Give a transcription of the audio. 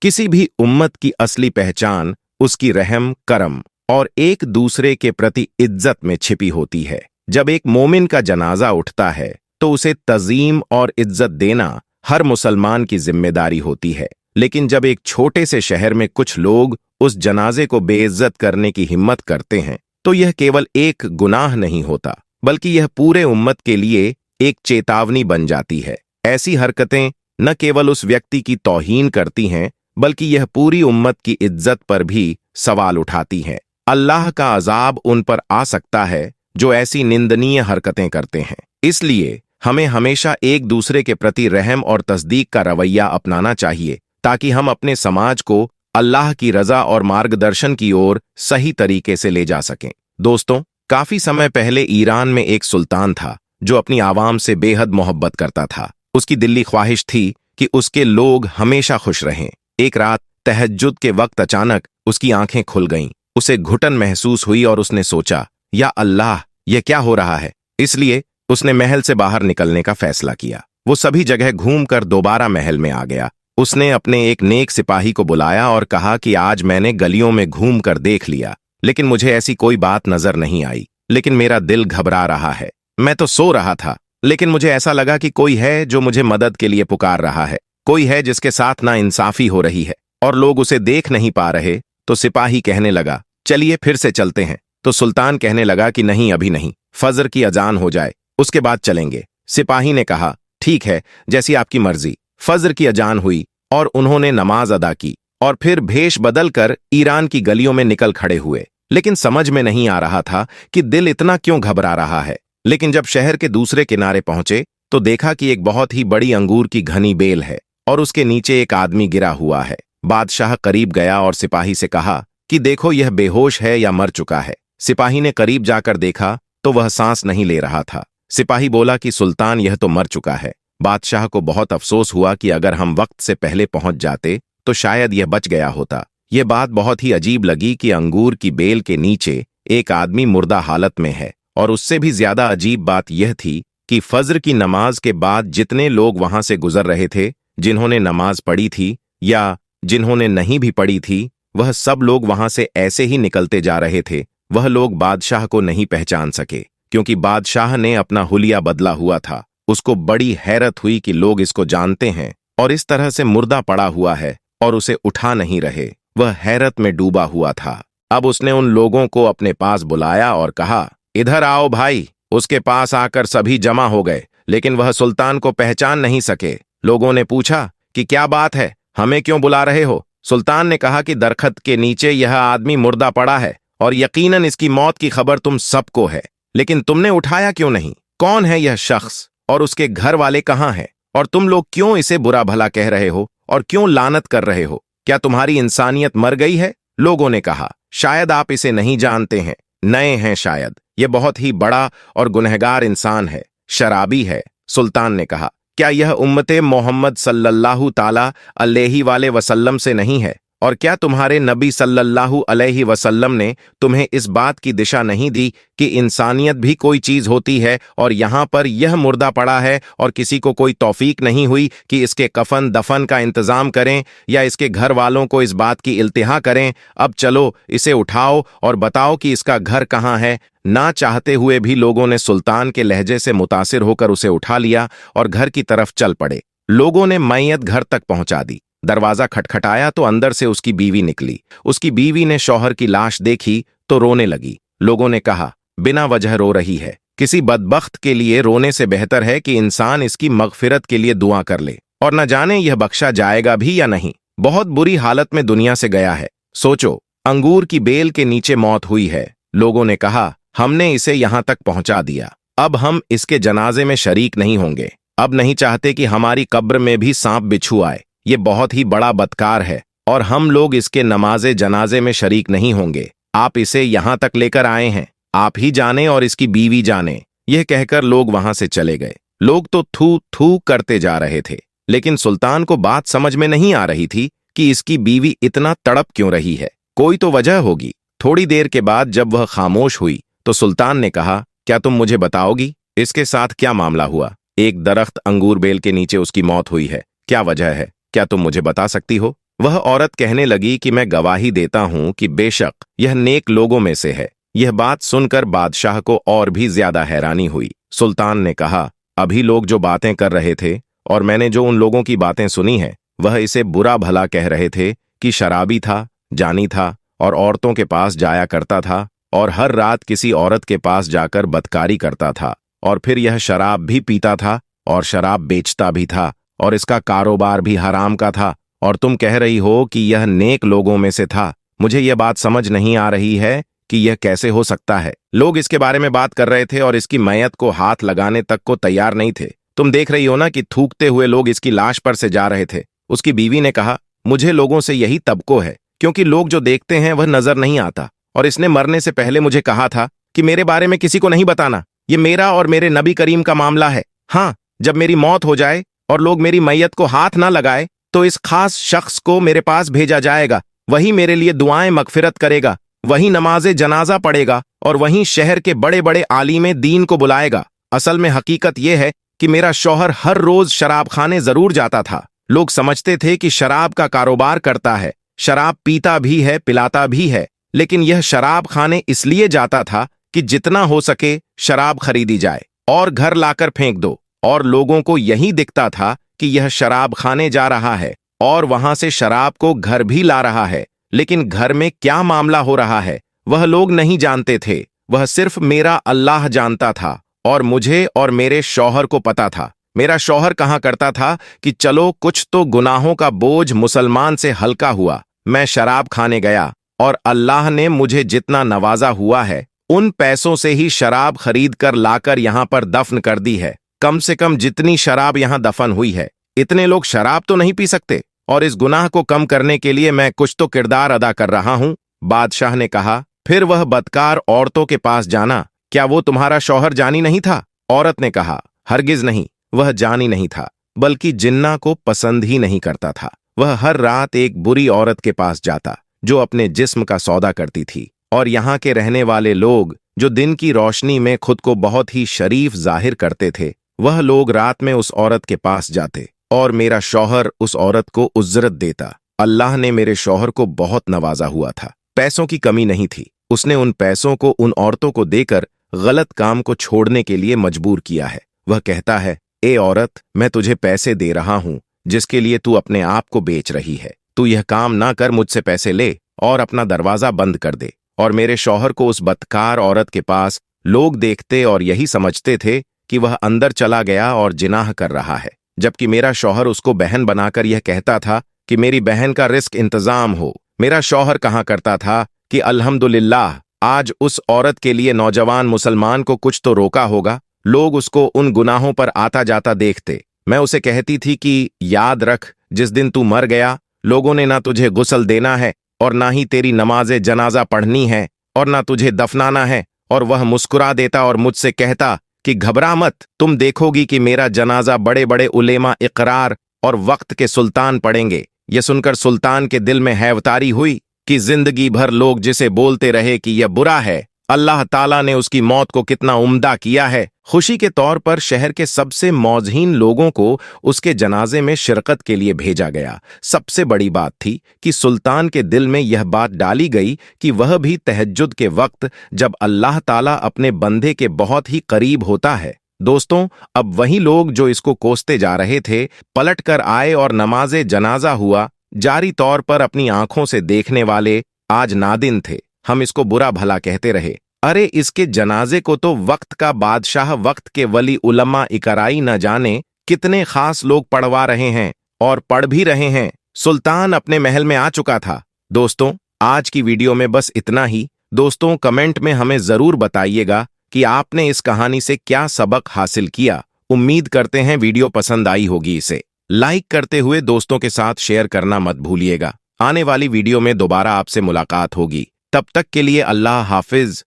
किसी भी उम्मत की असली पहचान उसकी रहम, करम और एक दूसरे के प्रति इज्जत में छिपी होती है। जब एक मोमिन का जनाजा उठता है तो उसे तज़ीम और इज्जत देना हर मुसलमान की जिम्मेदारी होती है। लेकिन जब एक छोटे से शहर में कुछ लोग उस जनाजे को बेइज्जत करने की हिम्मत करते हैं तो यह केवल एक गुनाह नहीं होता, बल्कि यह पूरे उम्मत के लिए एक चेतावनी बन जाती है। ऐसी हरकतें न केवल उस व्यक्ति की तौहीन करती हैं, बल्कि यह पूरी उम्मत की इज्जत पर भी सवाल उठाती हैं। अल्लाह का अजाब उन पर आ सकता है जो ऐसी निंदनीय हरकतें करते हैं। इसलिए हमें हमेशा एक दूसरे के प्रति रहम और तस्दीक का रवैया अपनाना चाहिए, ताकि हम अपने समाज को अल्लाह की रजा और मार्गदर्शन की ओर सही तरीके से ले जा सकें। दोस्तों, काफी समय पहले ईरान में एक सुल्तान था जो अपनी आवाम से बेहद मोहब्बत करता था। उसकी दिली ख्वाहिश थी कि उसके लोग हमेशा खुश रहें। एक रात तहज्जुद के वक्त अचानक उसकी आंखें खुल गईं। उसे घुटन महसूस हुई और उसने सोचा, या अल्लाह, यह क्या हो रहा है। इसलिए उसने महल से बाहर निकलने का फैसला किया। वो सभी जगह घूमकर दोबारा महल में आ गया। उसने अपने एक नेक सिपाही को बुलाया और कहा कि आज मैंने गलियों में घूमकर देख लिया, लेकिन मुझे ऐसी कोई बात नजर नहीं आई। लेकिन मेरा दिल घबरा रहा है। मैं तो सो रहा था, लेकिन मुझे ऐसा लगा कि कोई है जो मुझे मदद के लिए पुकार रहा है। कोई है जिसके साथ नाइंसाफी हो रही है और लोग उसे देख नहीं पा रहे। तो सिपाही कहने लगा, चलिए फिर से चलते हैं। तो सुल्तान कहने लगा कि नहीं, अभी नहीं, फजर की अजान हो जाए, उसके बाद चलेंगे। सिपाही ने कहा, ठीक है, जैसी आपकी मर्जी। फजर की अजान हुई और उन्होंने नमाज अदा की और फिर भेष बदलकर ईरान की गलियों में निकल खड़े हुए। लेकिन समझ में नहीं आ रहा था कि दिल इतना क्यों घबरा रहा है। लेकिन जब शहर के दूसरे किनारे पहुंचे तो देखा कि एक बहुत ही बड़ी अंगूर की घनी बेल है और उसके नीचे एक आदमी गिरा हुआ है। बादशाह करीब गया और सिपाही से कहा कि देखो, यह बेहोश है या मर चुका है। सिपाही ने करीब जाकर देखा तो वह सांस नहीं ले रहा था। सिपाही बोला कि सुल्तान, यह तो मर चुका है। बादशाह को बहुत अफसोस हुआ कि अगर हम वक्त से पहले पहुंच जाते तो शायद यह बच गया होता। यह बात बहुत ही अजीब लगी कि अंगूर की बेल के नीचे एक आदमी मुर्दा हालत में है। और उससे भी ज्यादा अजीब बात यह थी कि फजर की नमाज के बाद जितने लोग वहां से गुजर रहे थे, जिन्होंने नमाज पढ़ी थी या जिन्होंने नहीं भी पढ़ी थी, वह सब लोग वहां से ऐसे ही निकलते जा रहे थे। वह लोग बादशाह को नहीं पहचान सके, क्योंकि बादशाह ने अपना हुलिया बदला हुआ था। उसको बड़ी हैरत हुई कि लोग इसको जानते हैं और इस तरह से मुर्दा पड़ा हुआ है और उसे उठा नहीं रहे। वह हैरत में डूबा हुआ था। अब उसने उन लोगों को अपने पास बुलाया और कहा, इधर आओ भाई। उसके पास आकर सभी जमा हो गए, लेकिन वह सुल्तान को पहचान नहीं सके। लोगों ने पूछा कि क्या बात है, हमें क्यों बुला रहे हो। सुल्तान ने कहा कि दरख्त के नीचे यह आदमी मुर्दा पड़ा है और यकीनन इसकी मौत की खबर तुम सबको है, लेकिन तुमने उठाया क्यों नहीं। कौन है यह शख्स और उसके घर वाले कहाँ हैं, और तुम लोग क्यों इसे बुरा भला कह रहे हो और क्यों लानत कर रहे हो। क्या तुम्हारी इंसानियत मर गई है। लोगों ने कहा, शायद आप इसे नहीं जानते हैं, नए हैं शायद। यह बहुत ही बड़ा और गुनहगार इंसान है, शराबी है। सुल्तान ने कहा, क्या यह उम्मते मोहम्मद सल्लल्लाहु ताला अलैहि वाले वसल्लम से नहीं है, और क्या तुम्हारे नबी सल्लल्लाहु अलैहि वसल्लम ने तुम्हें इस बात की दिशा नहीं दी कि इंसानियत भी कोई चीज होती है, और यहाँ पर यह मुर्दा पड़ा है और किसी को कोई तौफीक नहीं हुई कि इसके कफन दफन का इंतजाम करें या इसके घर वालों को इस बात की इल्तिहा करें। अब चलो, इसे उठाओ और बताओ कि इसका घर कहाँ है। ना चाहते हुए भी लोगों ने सुल्तान के लहजे से मुतासिर होकर उसे उठा लिया और घर की तरफ चल पड़े। लोगों ने मैयत घर तक पहुंचा दी। दरवाजा खटखटाया तो अंदर से उसकी बीवी निकली। उसकी बीवी ने शौहर की लाश देखी तो रोने लगी। लोगों ने कहा, बिना वजह रो रही है। किसी बदबख्त के लिए रोने से बेहतर है कि इंसान इसकी मगफिरत के लिए दुआ कर ले, और न जाने यह बख्शा जाएगा भी या नहीं। बहुत बुरी हालत में दुनिया से गया है। सोचो, अंगूर की बेल के नीचे मौत हुई है। लोगों ने कहा, हमने इसे यहां तक पहुंचा दिया, अब हम इसके जनाजे में शरीक नहीं होंगे। अब नहीं चाहते कि हमारी कब्र में भी सांप बिच्छू आए। ये बहुत ही बड़ा बदकार है और हम लोग इसके नमाजे जनाजे में शरीक नहीं होंगे। आप इसे यहां तक लेकर आए हैं, आप ही जाने और इसकी बीवी जाने। यह कहकर लोग वहां से चले गए। लोग तो थू थू करते जा रहे थे, लेकिन सुल्तान को बात समझ में नहीं आ रही थी कि इसकी बीवी इतना तड़प क्यों रही है। कोई तो वजह होगी। थोड़ी देर के बाद जब वह खामोश हुई तो सुल्तान ने कहा, क्या तुम मुझे बताओगी इसके साथ क्या मामला हुआ। एक दरख्त अंगूर बेल के नीचे उसकी मौत हुई है, क्या वजह है, क्या तुम मुझे बता सकती हो। वह औरत कहने लगी कि मैं गवाही देता हूं कि बेशक यह नेक लोगों में से है। यह बात सुनकर बादशाह को और भी ज्यादा हैरानी हुई। सुल्तान ने कहा, अभी लोग जो बातें कर रहे थे और मैंने जो उन लोगों की बातें सुनी है, वह इसे बुरा भला कह रहे थे कि शराबी था, जानी था और औरतों के पास जाया करता था और हर रात किसी औरत के पास जाकर बदकारी करता था और फिर यह शराब भी पीता था और शराब बेचता भी था और इसका कारोबार भी हराम का था, और तुम कह रही हो कि यह नेक लोगों में से था। मुझे यह बात समझ नहीं आ रही है कि यह कैसे हो सकता है। लोग इसके बारे में बात कर रहे थे और इसकी मैयत को हाथ लगाने तक को तैयार नहीं थे। तुम देख रही हो ना कि थूकते हुए लोग इसकी लाश पर से जा रहे थे। उसकी बीवी ने कहा, मुझे लोगों से यही तबको है, क्योंकि लोग जो देखते हैं वह नजर नहीं आता, और इसने मरने से पहले मुझे कहा था कि मेरे बारे में किसी को नहीं बताना, ये मेरा और मेरे नबी करीम का मामला है। हाँ, जब मेरी मौत हो जाए और लोग मेरी मैयत को हाथ ना लगाए तो इस खास शख्स को मेरे पास भेजा जाएगा, वही मेरे लिए दुआएं मगफिरत करेगा, वही नमाजे जनाजा पढ़ेगा और वहीं शहर के बड़े बड़े आलिमे दीन को बुलाएगा। असल में हकीकत यह है कि मेरा शौहर हर रोज शराब खाने जरूर जाता था। लोग समझते थे कि शराब का कारोबार करता है, शराब पीता भी है, पिलाता भी है, लेकिन यह शराब खाने इसलिए जाता था कि जितना हो सके शराब खरीदी जाए और घर लाकर फेंक दो, और लोगों को यही दिखता था कि यह शराब खाने जा रहा है और वहां से शराब को घर भी ला रहा है, लेकिन घर में क्या मामला हो रहा है वह लोग नहीं जानते थे। वह सिर्फ मेरा अल्लाह जानता था और मुझे और मेरे शौहर को पता था। मेरा शौहर कहा करता था कि चलो कुछ तो गुनाहों का बोझ मुसलमान से हल्का हुआ। मैं शराब खाने गया और अल्लाह ने मुझे जितना नवाजा हुआ है उन पैसों से ही शराब खरीद कर लाकर यहां पर दफन कर दी है। कम से कम जितनी शराब यहां दफन हुई है, इतने लोग शराब तो नहीं पी सकते, और इस गुनाह को कम करने के लिए मैं कुछ तो किरदार अदा कर रहा हूं। बादशाह ने कहा, फिर वह बदकार औरतों के पास जाना, क्या वो तुम्हारा शौहर जानी नहीं था? औरत ने कहा, हरगिज नहीं, वह जानी नहीं था, बल्कि जिन्ना को पसंद ही नहीं करता था। वह हर रात एक बुरी औरत के पास जाता जो अपने जिस्म का सौदा करती थी, और यहाँ के रहने वाले लोग जो दिन की रोशनी में खुद को बहुत ही शरीफ जाहिर करते थे, वह लोग रात में उस औरत के पास जाते और मेरा शौहर उस औरत को उज्जरत देता। अल्लाह ने मेरे शौहर को बहुत नवाजा हुआ था, पैसों की कमी नहीं थी। उसने उन पैसों को उन औरतों को देकर गलत काम को छोड़ने के लिए मजबूर किया है। वह कहता है, ए औरत, मैं तुझे पैसे दे रहा हूं जिसके लिए तू अपने आप को बेच रही है। तू यह काम ना कर, मुझसे पैसे ले और अपना दरवाजा बंद कर दे। और मेरे शौहर को उस बदकार औरत के पास लोग देखते और यही समझते थे कि वह अंदर चला गया और जिनाह कर रहा है, जबकि मेरा शौहर उसको बहन बनाकर यह कहता था कि मेरी बहन का रिस्क इंतजाम हो। मेरा शौहर कहा करता था कि अल्हम्दुलिल्लाह, आज उस औरत के लिए नौजवान मुसलमान को कुछ तो रोका होगा। लोग उसको उन गुनाहों पर आता जाता देखते। मैं उसे कहती थी कि याद रख, जिस दिन तू मर गया, लोगों ने ना तुझे गुस्ल देना है और ना ही तेरी नमाजे जनाजा पढ़नी है और ना तुझे दफनाना है। और वह मुस्कुरा देता और मुझसे कहता कि घबरा मत, तुम देखोगी कि मेरा जनाजा बड़े बड़े उलेमा इकरार और वक्त के सुल्तान पढ़ेंगे। यह सुनकर सुल्तान के दिल में हैवतारी हुई कि जिंदगी भर लोग जिसे बोलते रहे कि यह बुरा है, अल्लाह ताला ने उसकी मौत को कितना उम्दा किया है। खुशी के तौर पर शहर के सबसे मौजहीन लोगों को उसके जनाजे में शिरकत के लिए भेजा गया। सबसे बड़ी बात थी कि सुल्तान के दिल में यह बात डाली गई कि वह भी तहज्जुद के वक्त, जब अल्लाह ताला अपने बंदे के बहुत ही करीब होता है। दोस्तों, अब वही लोग जो इसको कोसते जा रहे थे पलट कर आए और नमाजे जनाजा हुआ। जारी तौर पर अपनी आंखों से देखने वाले आज नादिन थे। हम इसको बुरा भला कहते रहे, अरे इसके जनाजे को तो वक्त का बादशाह, वक्त के वली उलमा इकराई न जाने कितने खास लोग पढ़वा रहे हैं और पढ़ भी रहे हैं। सुल्तान अपने महल में आ चुका था। दोस्तों, आज की वीडियो में बस इतना ही। दोस्तों, कमेंट में हमें जरूर बताइएगा कि आपने इस कहानी से क्या सबक हासिल किया। उम्मीद करते हैं वीडियो पसंद आई होगी। इसे लाइक करते हुए दोस्तों के साथ शेयर करना मत भूलिएगा। आने वाली वीडियो में दोबारा आपसे मुलाकात होगी। तब तक के लिए अल्लाह हाफिज।